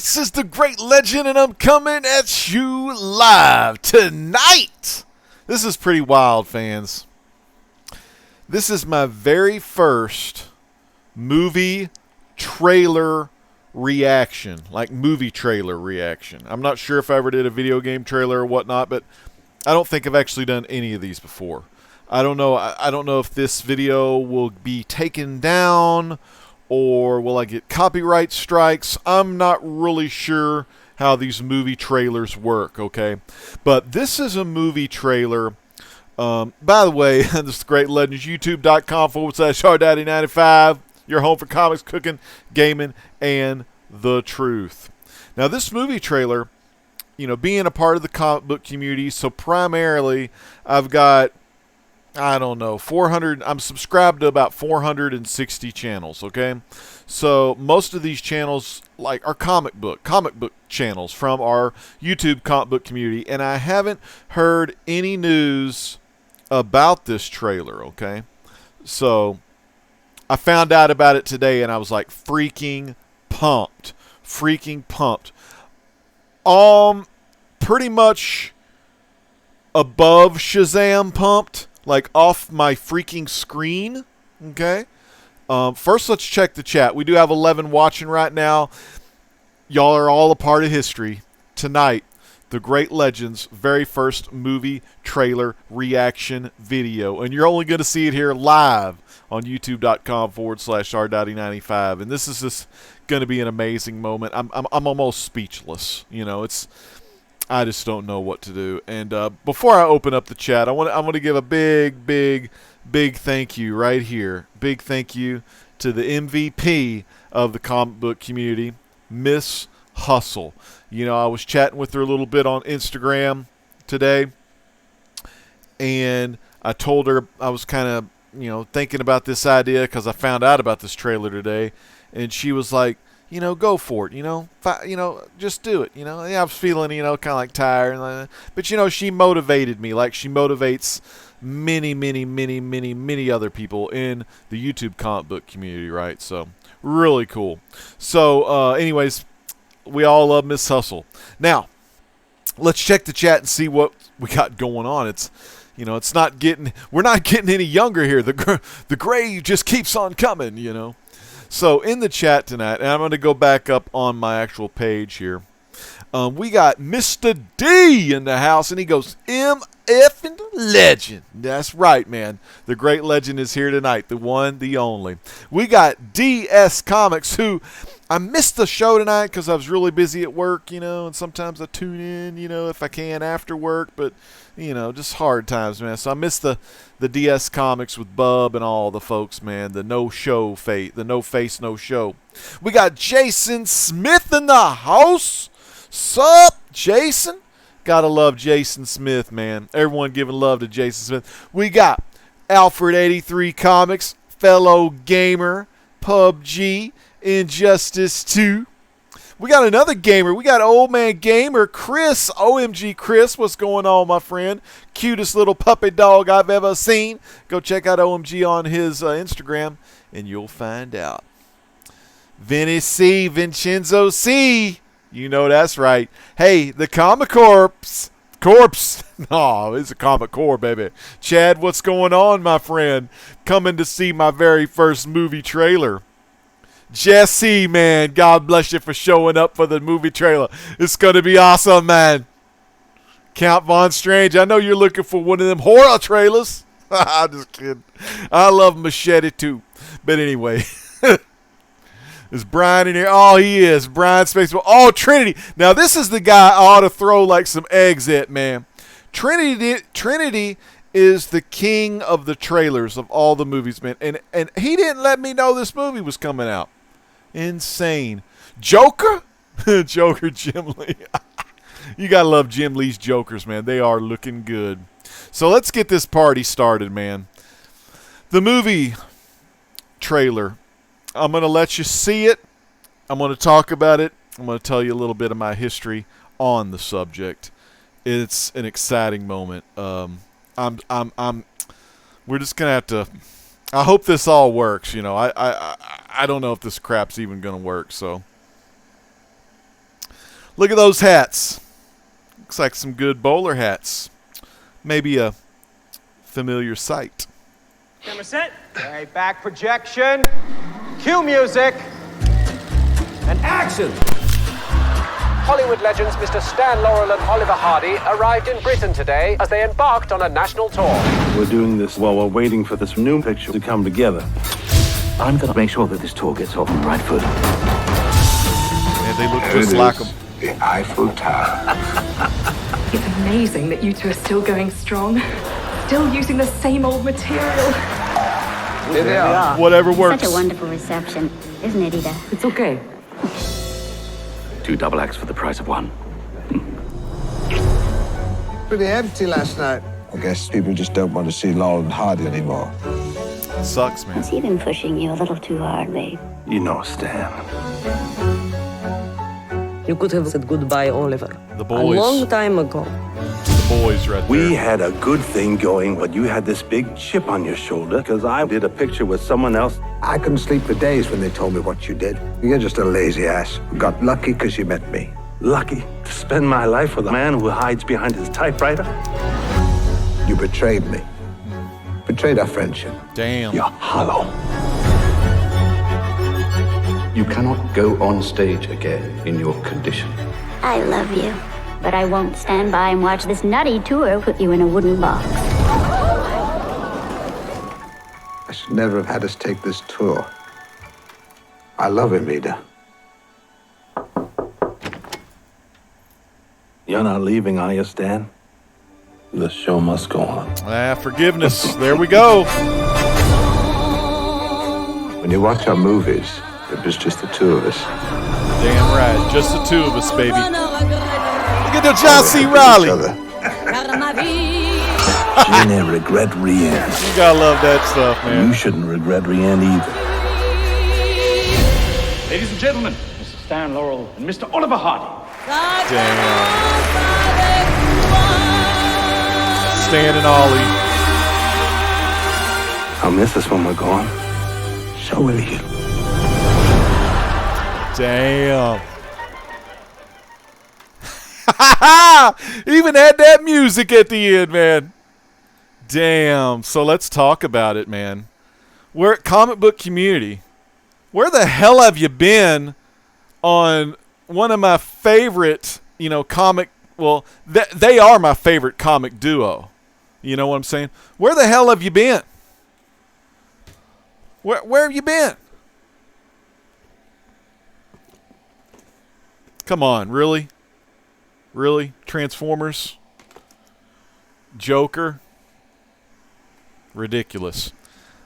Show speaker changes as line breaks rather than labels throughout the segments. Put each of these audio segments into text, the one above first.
This is the Great Legend, and I'm coming at you live tonight. This is pretty wild, fans. This is my very first movie trailer reaction, like movie trailer reaction. I'm not sure if I ever did a video game trailer or whatnot, but I don't think I've actually done any of these before. I don't know. I don't know if this video will be taken down or will I get copyright strikes. I'm not really sure how these movie trailers work, okay? But this is a movie trailer. By the way, this is Great Legends, youtube.com/hardaddy95, your home for comics, cooking, gaming, and the truth. Now, this movie trailer, you know, being a part of the comic book community, so primarily I've got, I don't know, 400. I'm subscribed to about 460 channels, okay? So most of these channels are comic book channels from our YouTube comic book community, and I haven't heard any news about this trailer, okay? So I found out about it today, and I was like freaking pumped. Pretty much above Shazam pumped. Like off my freaking screen, okay? First, let's check the chat. We do have 11 watching right now. Y'all are all a part of history. Tonight, the Great Legends very first movie trailer reaction video. And you're only going to see it here live on youtube.com/rdotty95. And this is just going to be an amazing moment. I'm almost speechless. You know, I just don't know what to do. And before I open up the chat, I want to give a big thank you right here. Big thank you to the MVP of the comic book community, Miss Hustle. You know, I was chatting with her a little bit on Instagram today, and I told her I was kind of, you know, thinking about this idea because I found out about this trailer today, and she was like, you know, go for it, you know, just do it, you know. Yeah, I was feeling, you know, kind of like tired, but, you know, she motivated me like she motivates many other people in the YouTube comic book community, right? So, really cool. So, anyways, we all love Miss Hustle. Now, let's check the chat and see what we got going on. It's, you know, we're not getting any younger here. The gray just keeps on coming, you know. So in the chat tonight, and I'm going to go back up on my actual page here, we got Mr. D in the house, and he goes, MF Legend. That's right, man. The Great Legend is here tonight, the one, the only. We got DS Comics, who I missed the show tonight because I was really busy at work, you know, and sometimes I tune in, you know, if I can after work, but, you know, just hard times, man. So I missed the DS Comics with Bub and all the folks, man. The no face, no show. We got Jason Smith in the house. Sup, Jason? Gotta love Jason Smith, man. Everyone giving love to Jason Smith. We got Alfred83 Comics, fellow gamer, PUBG, Injustice 2. We got another gamer. We got old man gamer Chris. OMG Chris, what's going on, my friend? Cutest little puppy dog I've ever seen. Go check out OMG on his Instagram, and you'll find out. Vincenzo C. You know that's right. Hey, the Comic Corpse. No, it's a Comic Core, baby. Chad, what's going on, my friend? Coming to see my very first movie trailer. Jesse, man, God bless you for showing up for the movie trailer. It's going to be awesome, man. Count Von Strange, I know you're looking for one of them horror trailers. I'm just kidding. I love Machete too. But anyway, is Brian in here? Oh, he is. Brian Spacewell. Oh, Trinity. Now, this is the guy I ought to throw like some eggs at, man. Trinity is the king of the trailers of all the movies, man. And he didn't let me know this movie was coming out. Insane. Joker? Joker Jim Lee. You got to love Jim Lee's Jokers, man. They are looking good. So let's get this party started, man. The movie trailer. I'm going to let you see it. I'm going to talk about it. I'm going to tell you a little bit of my history on the subject. It's an exciting moment. We're just going to have to, I hope this all works, you know. I don't know if this crap's even going to work, so Look at those hats. Looks like some good bowler hats. Maybe a familiar sight.
Camera set. Okay, back projection. Cue music. And action! Hollywood legends Mr. Stan Laurel and Oliver Hardy arrived in Britain today as they embarked on a national tour.
We're doing this while we're waiting for this new picture to come together. I'm gonna make sure that this tour gets off on the right foot.
Man, they look just like them.
The Eiffel Tower.
It's amazing that you two are still going strong. Still using the same old material.
Here they are.
Whatever works.
Such a wonderful reception, isn't it, Ida?
It's okay.
2 double acts for the price of 1.
Pretty empty last night. I guess people just don't want to see Laurel and Hardy anymore.
Sucks, man.
Has he been pushing you a little too hard, babe?
You know, Stan.
You could have said goodbye, Oliver.
The boys.
A long time ago.
The boys right there.
We had a good thing going, but you had this big chip on your shoulder because I did a picture with someone else.
I couldn't sleep for days when they told me what you did. You're just a lazy ass who got lucky because you met me.
Lucky to spend my life with a man who hides behind his typewriter.
You betrayed me. Betrayed our friendship.
Damn.
You're hollow.
You cannot go on stage again in your condition.
I love you, but I won't stand by and watch this nutty tour put you in a wooden box.
I should never have had us take this tour. I love him, Ida.
You're not leaving, are you, Stan? The show must go on.
Forgiveness. There we go.
When you watch our movies, it was just the two of us.
Damn right. Just the two of us, baby. Look at the John C.
Each
Reilly.
other.
You never regret Rianne.
You gotta love that stuff, man.
You shouldn't regret Rianne either.
Ladies and gentlemen, Mr. Stan Laurel and Mr. Oliver Hardy.
Damn. Stan and Ollie.
I'll miss us when we're gone. So will you.
Damn. Even had that music at the end, man. Damn. So let's talk about it, man. We're at Comic Book Community. Where the hell have you been on one of my favorite, comic... Well, they are my favorite comic duo. You know what I'm saying? Where the hell have you been? Where have you been? Come on, really? Really? Transformers? Joker? Ridiculous.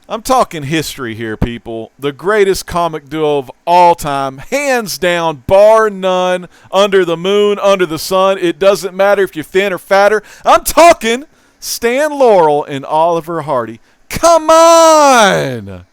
I'm talking history here, people. The greatest comic duo of all time. Hands down, bar none, under the moon, under the sun. It doesn't matter if you're thin or fatter. I'm talking Stan Laurel and Oliver Hardy. Come on!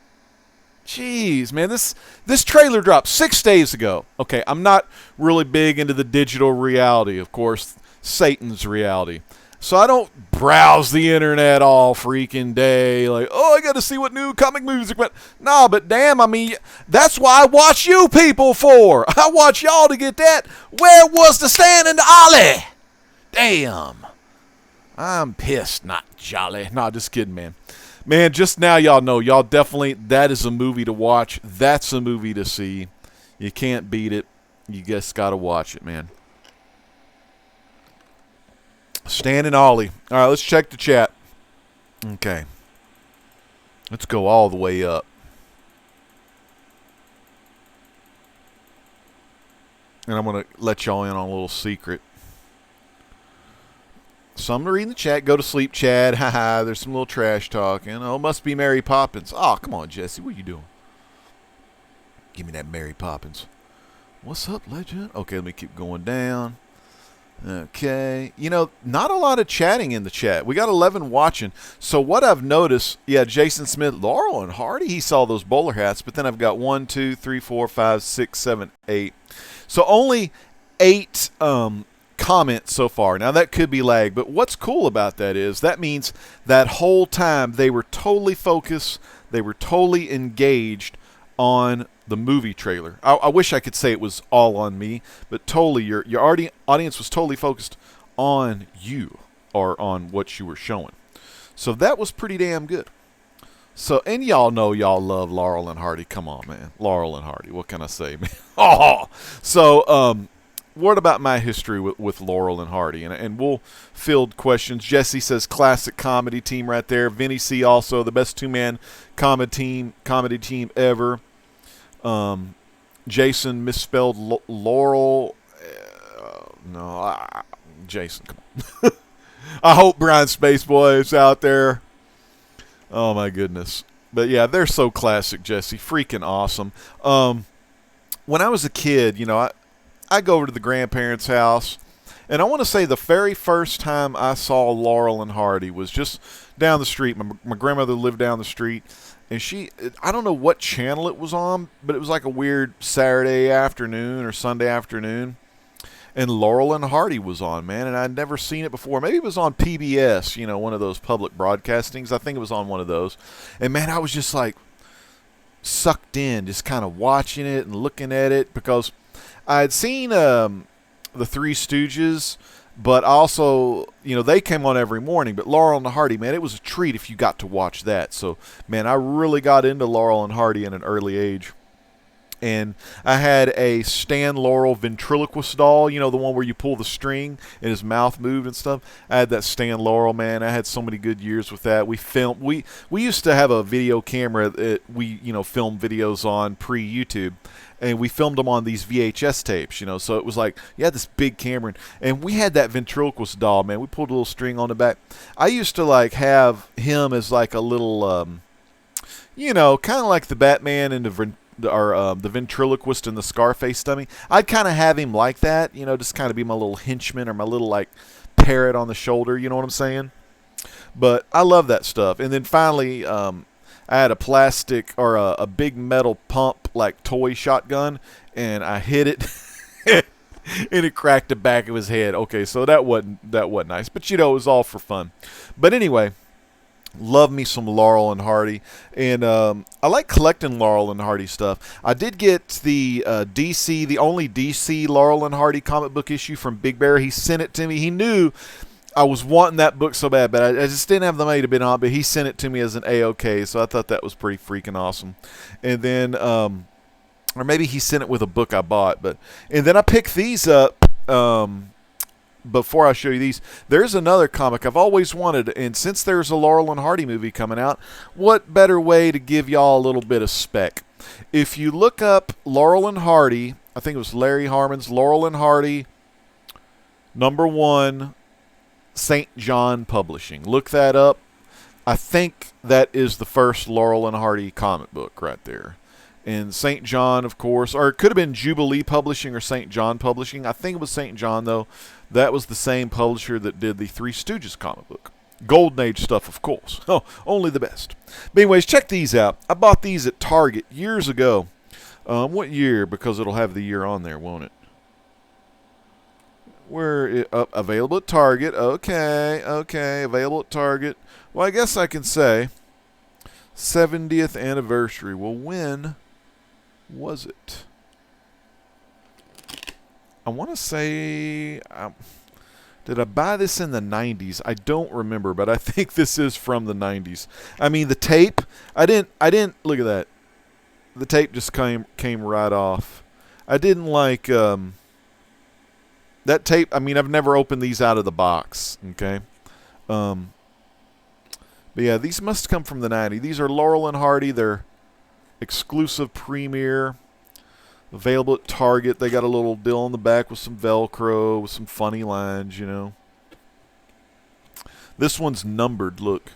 Jeez, man, this trailer dropped 6 days ago. Okay, I'm not really big into the digital reality, of course, Satan's reality. So I don't browse the internet all freaking day, like, oh, I got to see what new comic movies are coming. No, but damn, I mean, that's why I watch you people for. I watch y'all to get that. Where was the Stan and the Ollie? Damn. I'm pissed, not jolly. No, just kidding, man. Man, just now y'all know. Y'all definitely, that is a movie to watch. That's a movie to see. You can't beat it. You just got to watch it, man. Stan and Ollie. All right, let's check the chat. Okay. Let's go all the way up. And I'm going to let y'all in on a little secret. Some to read in the chat. Go to sleep, Chad. Haha, there's some little trash talking. Oh, must be Mary Poppins. Oh, come on, Jesse. What are you doing? Give me that Mary Poppins. What's up, legend? Okay, let me keep going down. Okay. Not a lot of chatting in the chat. We got 11 watching. So what I've noticed, yeah, Jason Smith, Laurel and Hardy, he saw those bowler hats. But then I've got 1, 2, 3, 4, 5, 6, 7, 8. So only 8 comments so far. Now that could be lag, but what's cool about that is that means that whole time they were totally focused, they were totally engaged on the movie trailer. I wish I could say it was all on me, but totally your audience was totally focused on you or on what you were showing. So that was pretty damn good. So, and y'all know y'all love Laurel and Hardy. Come on, man. Laurel and Hardy. What can I say, man? Oh! So, what about my history with Laurel and Hardy? And we'll field questions. Jesse says classic comedy team right there. Vinny C also the best two-man comedy team ever. Jason misspelled Laurel. Jason, come on. I hope Brian Spaceboy is out there. Oh, my goodness. But, yeah, they're so classic, Jesse. Freaking awesome. When I was a kid, you know, I go over to the grandparents' house, and I want to say the very first time I saw Laurel and Hardy was just down the street. My grandmother lived down the street, and I don't know what channel it was on, but it was like a weird Saturday afternoon or Sunday afternoon. And Laurel and Hardy was on, man, and I'd never seen it before. Maybe it was on PBS, you know, one of those public broadcastings. I think it was on one of those. And, man, I was just, like, sucked in, just kind of watching it and looking at it because I had seen the Three Stooges, but also, you know, they came on every morning. But Laurel and Hardy, man, it was a treat if you got to watch that. So, man, I really got into Laurel and Hardy at an early age. And I had a Stan Laurel ventriloquist doll, you know, the one where you pull the string and his mouth moved and stuff. I had that Stan Laurel, man. I had so many good years with that. We used to have a video camera that we, you know, filmed videos on pre-YouTube. And we filmed them on these VHS tapes, you know. So it was like, you had this big camera. And we had that ventriloquist doll, man. We pulled a little string on the back. I used to, like, have him as, like, a little, you know, kind of like the Batman and the ventriloquist and the Scarface dummy. I'd kind of have him like that, you know, just kind of be my little henchman or my little, like, parrot on the shoulder, you know what I'm saying? But I love that stuff. And then finally, I had a plastic or a big metal pump, like, toy shotgun, and I hit it, and it cracked the back of his head. Okay, so that wasn't nice. But, you know, it was all for fun. But anyway, love me some Laurel and Hardy, and I like collecting Laurel and Hardy stuff. I did get the the only DC Laurel and Hardy comic book issue from Big Bear. He sent it to me. He knew I was wanting that book so bad, but I just didn't have the money to bid on it, but he sent it to me as an A-OK, so I thought that was pretty freaking awesome. And then, or maybe he sent it with a book I bought, and then I picked these up, before I show you these, there's another comic I've always wanted, and since there's a Laurel and Hardy movie coming out, what better way to give y'all a little bit of spec? If you look up Laurel and Hardy, I think it was Larry Harmon's Laurel and Hardy, #1, St. John Publishing. Look that up. I think that is the first Laurel and Hardy comic book right there. And St. John, of course, or it could have been Jubilee Publishing or St. John Publishing. I think it was St. John, though. That was the same publisher that did the Three Stooges comic book. Golden Age stuff, of course. Oh, only the best. But anyways, check these out. I bought these at Target years ago. What year? Because it'll have the year on there, won't it? Available at Target. Okay. Available at Target. Well, I guess I can say 70th anniversary. Well, when was it? I want to say, did I buy this in the 90s? I don't remember, but I think this is from the 90s. I mean, the tape, I didn't, look at that. The tape just came right off. I didn't like, that tape, I mean, I've never opened these out of the box, okay? But yeah, these must come from the 90s. These are Laurel and Hardy. They're exclusive premiere. Available at Target. They got a little deal on the back with some Velcro, with some funny lines, you know. This one's numbered, look.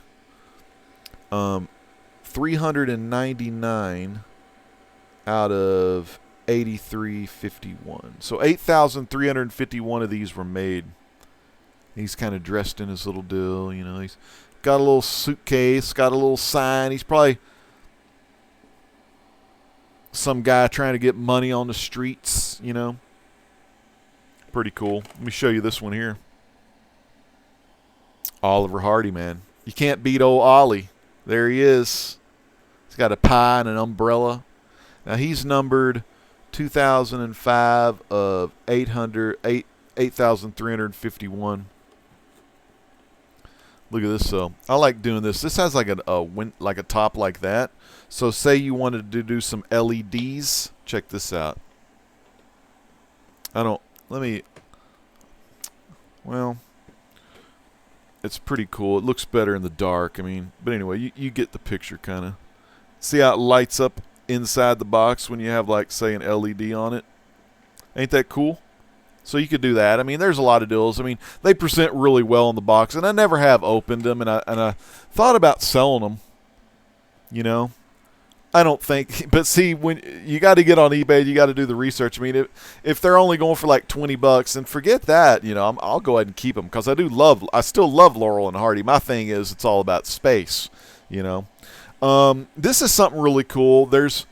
399 out of 8351. So 8,351 of these were made. He's kind of dressed in his little deal, you know. He's got a little suitcase, got a little sign. He's probably some guy trying to get money on the streets, you know. Pretty cool. Let me show you this one here. Oliver Hardy, man. You can't beat old Ollie. There he is. He's got a pie and an umbrella. Now he's numbered 2005 of 8,351. Look at this though. I like doing this. This has like a top like that. So say you wanted to do some LEDs. Check this out. Well, it's pretty cool. It looks better in the dark. I mean, but anyway, you get the picture kind of. See how it lights up inside the box when you have, like, say, an LED on it? Ain't that cool? So you could do that. I mean, there's a lot of deals. I mean, they present really well in the box, and I never have opened them, and I thought about selling them, you know. I don't think, but see, when you got to get on eBay, you got to do the research. I mean, if they're only going for like $20, then forget that. You know, I'll go ahead and keep them because I still love Laurel and Hardy. My thing is, it's all about space. You know, this is something really cool. There's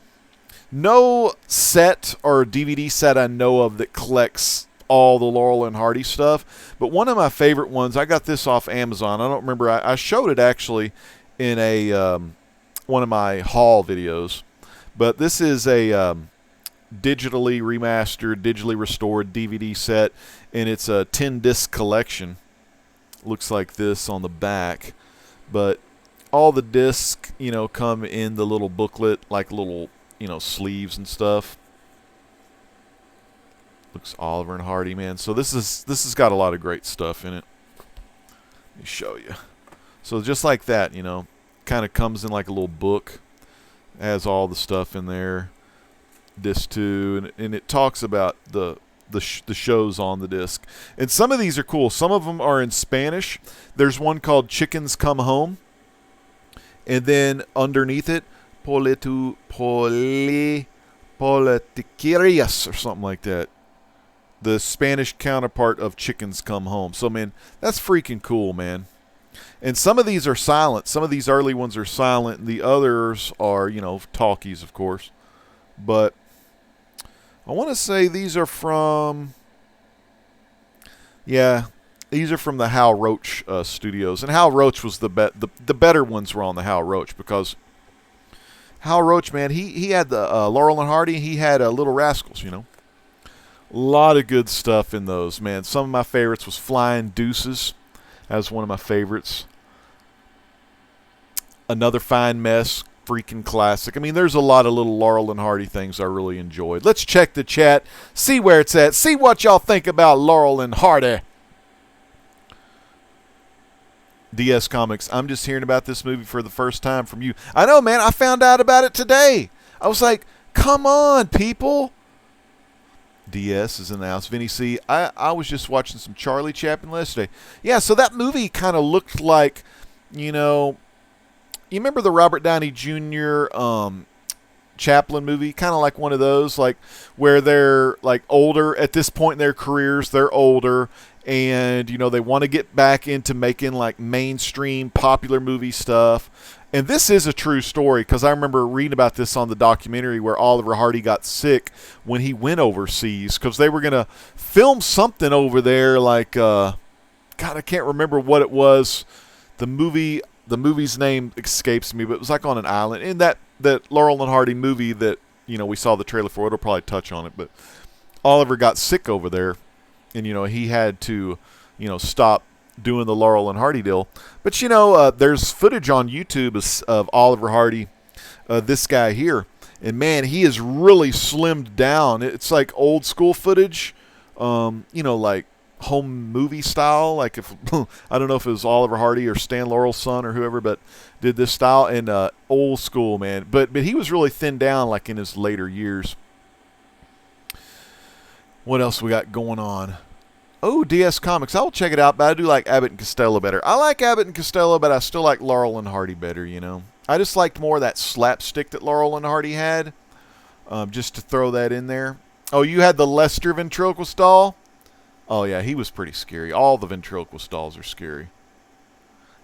no set or DVD set I know of that collects all the Laurel and Hardy stuff, but one of my favorite ones, I got this off Amazon. I don't remember. I showed it actually in a one of my haul videos, but this is a digitally remastered, digitally restored DVD set, and it's a 10-disc collection. Looks like this on the back, but all the discs, you know, come in the little booklet, like little, you know, sleeves and stuff. Looks Oliver and Hardy, man. So this has got a lot of great stuff in it. Let me show you. So just like that, you know, kind of comes in like a little book, has all the stuff in there. Disc 2, and it talks about the shows on the disc. And some of these are cool. Some of them are in Spanish. There's one called Chickens Come Home, and then underneath it, Politiquerías or something like that. The Spanish counterpart of Chickens Come Home. So, man, that's freaking cool, man. And some of these are silent. Some of these early ones are silent. And the others are, you know, talkies, of course. But I want to say these are from, yeah, these are from the Hal Roach studios. And Hal Roach was the better ones were on the Hal Roach, because Hal Roach, man, he had the Laurel and Hardy. He had Little Rascals, you know. A lot of good stuff in those, man. Some of my favorites was Flying Deuces. That was one of my favorites. Another Fine Mess, freaking classic. I mean, there's a lot of little Laurel and Hardy things I really enjoyed. Let's check the chat, see where it's at, see what y'all think about Laurel and Hardy. DS Comics, I'm just hearing about this movie for the first time from you. I know, man. I found out about it today. I was like, come on, people. DS is in the house. Vinny C, I was just watching some Charlie Chaplin yesterday. Yeah, so that movie kind of looked like, you know, you remember the Robert Downey Jr. Chaplin movie? Kind of like one of those, like where they're like older at this point in their careers. They're older, and you know they want to get back into making like mainstream popular movie stuff. And this is a true story, because I remember reading about this on the documentary where Oliver Hardy got sick when he went overseas, because they were going to film something over there like, God, I can't remember what it was. The movie's name escapes me, but it was like on an island. In that Laurel and Hardy movie that, you know, we saw the trailer for, it'll probably touch on it, but Oliver got sick over there, and, you know, he had to, you know, stop doing the Laurel and Hardy deal. But, you know, there's footage on YouTube of Oliver Hardy, this guy here. And, man, he is really slimmed down. It's like old school footage, you know, like home movie style. Like, if I don't know if it was Oliver Hardy or Stan Laurel's son or whoever, but did this style. And old school, man. But he was really thinned down, like, in his later years. What else we got going on? Oh, DS Comics. I will check it out, but I do like Abbott and Costello better. I like Abbott and Costello, but I still like Laurel and Hardy better, you know. I just liked more of that slapstick that Laurel and Hardy had, just to throw that in there. Oh, you had the Lester ventriloquist doll? Oh, yeah, he was pretty scary. All the ventriloquist dolls are scary.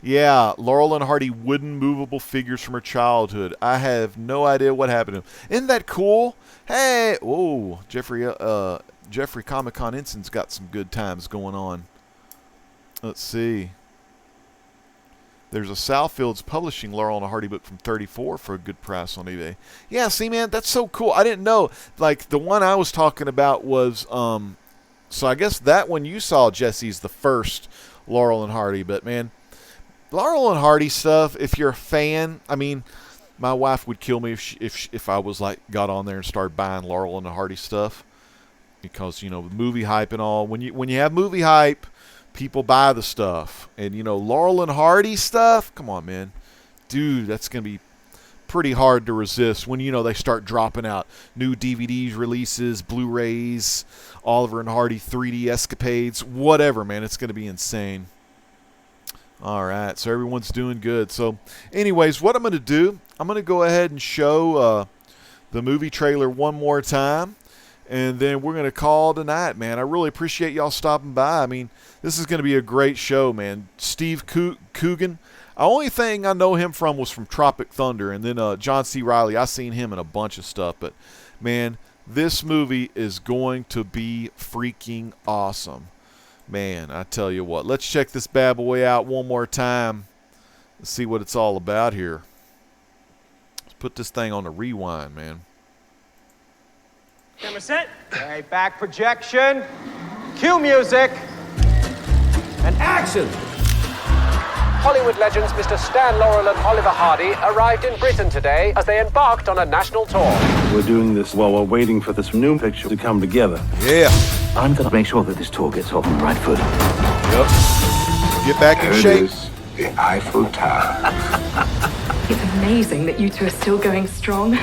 Yeah, Laurel and Hardy wooden movable figures from her childhood. I have no idea what happened to them. Isn't that cool? Hey, whoa, Jeffrey Comic-Con Ensign's got some good times going on. Let's see. There's a Southfields publishing Laurel and Hardy book from 34 for a good price on eBay. Yeah, see, man, that's so cool. I didn't know. Like, the one I was talking about was, so I guess that one you saw, Jesse's the first Laurel and Hardy. But, man, Laurel and Hardy stuff, if you're a fan, I mean, my wife would kill me if I was like got on there and started buying Laurel and Hardy stuff, because movie hype and all. When you have movie hype, people buy the stuff, and Laurel and Hardy stuff. Come on, man, dude, that's gonna be pretty hard to resist when they start dropping out new DVDs releases, Blu-rays, Oliver and Hardy 3D escapades, whatever, man. It's gonna be insane. All right, so everyone's doing good. So anyways, what I'm going to do, I'm going to go ahead and show the movie trailer one more time, and then we're going to call tonight, man. I really appreciate y'all stopping by. I mean, this is going to be a great show, man. Steve Coogan, the only thing I know him from was from Tropic Thunder, and then John C. Reilly. I've seen him in a bunch of stuff, but, man, this movie is going to be freaking awesome. Man, I tell you what. Let's check this bad boy out one more time. Let's see what it's all about here. Let's put this thing on the rewind, man.
Camera set. Okay, back projection. Cue music. And action! Hollywood legends Mr. Stan Laurel and Oliver Hardy arrived in Britain today as they embarked on a national tour.
We're doing this while we're waiting for this new picture to come together.
Yeah.
I'm gonna make sure that this tour gets off on the right foot.
Yep. Get back in
There it
shape.
is, the Eiffel Tower.
It's amazing that you two are still going strong.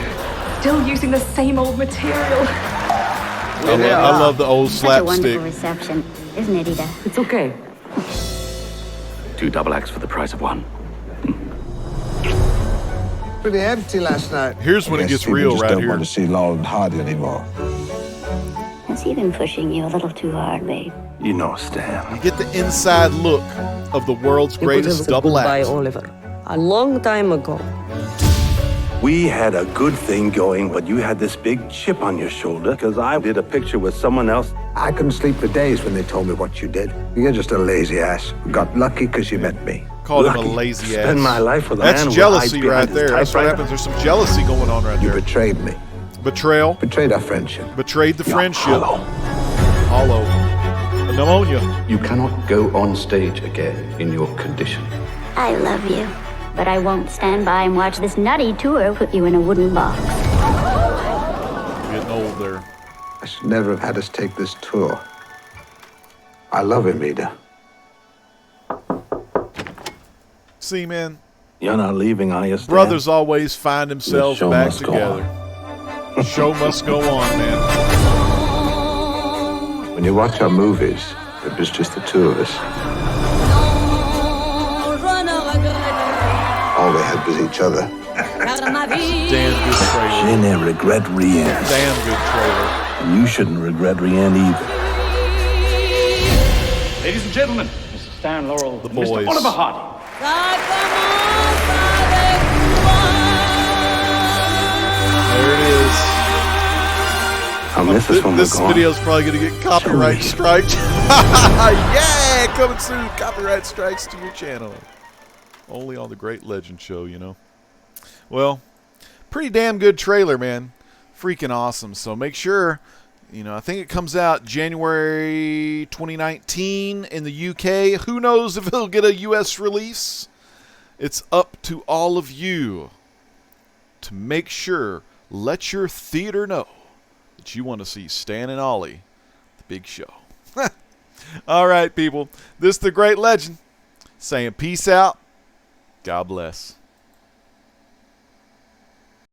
Still using the same old material.
I love the old
Such a
slapstick.
wonderful reception, isn't it, Ida?
It's okay.
2 double acts for the price of 1.
Pretty empty last night.
Here's when it
I guess
gets
people
real
just
right
don't
here.
want to see Laurel and Hardy anymore.
Has he been pushing you a little too hard, babe?
You know, Stan.
Get the inside look of the world's
You could have
greatest
said
double
goodbye,
act.
Oliver. A long time ago.
We had a good thing going, but you had this big chip on your shoulder because I did a picture with someone else.
I couldn't sleep for days when they told me what you did. You're just a lazy ass. Got lucky because you met me.
Called him a
Lucky.
lazy ass.
Spend my life with a
That's
man who
jealousy
hides
right
behind his
there. That's what
typewriter.
happens. There's some jealousy going on right
You
there.
betrayed me.
Betrayal.
Betrayed our friendship.
Betrayed the friendship.
Hollow.
Hollow. Pneumonia.
You cannot go on stage again in your condition.
I love you, but I won't stand by and watch this nutty tour put you in a wooden box.
Getting old there.
I should never have had us take this tour. I love him, Ida.
See, man,
You're not leaving, are you, Stan?
brothers always find themselves
The show
back
must go
together. The show must go on, man.
When you watch our movies, it was just the two of us. All we had was each other.
Damn good trailer.
Je ne regrette rien.
Damn good trailer.
And you shouldn't regret rien either.
Ladies and gentlemen, Mr. Stan Laurel
The
and Mr.
boys.
Oliver Hardy.
There it is.
I'll miss this one.
This video's probably going to get copyright strikes. Yeah, coming soon. Copyright strikes to your channel. Only on the Great Legend Show, Well, pretty damn good trailer, man. Freaking awesome. So make sure, I think it comes out January 2019 in the UK. Who knows if it'll get a US release? It's up to all of you to make sure, let your theater know that you want to see Stan and Ollie, the big show. All right, people. This is the Great Legend saying peace out. God bless.